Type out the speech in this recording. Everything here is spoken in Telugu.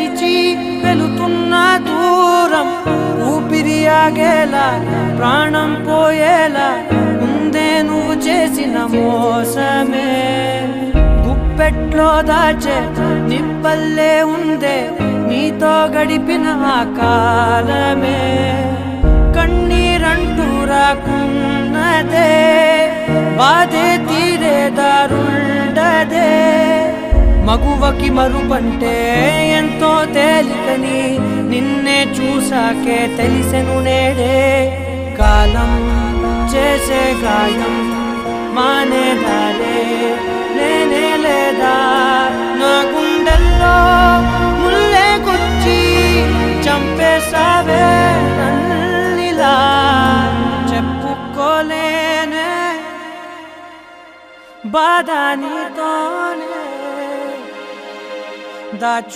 మరిచి వెళుతున్న దూరం ఊపిరి ఆగేలా ప్రాణం పోయేలా ముందే నువ్వు చేసిన మోసమే గుప్పెట్లో దాచే నిప్పల్లే ఉందే నీతో గడిపిన ఆ కాలమే కన్నీరంటూ రాకున్నదే బాధే తీరే దారుండదే మగువకి మరుపంటే ఎంతో తేలికని నిన్నే చూసాకే తెలిసెను నేడే కాలం చేసే గాయం మానేదాలే లేనే లేదా నా గుండెల్లో ముల్లే గుచ్చి చంపేసావే నన్నిలా చెప్పుకోలేనే బాధ నీతోనే దాచు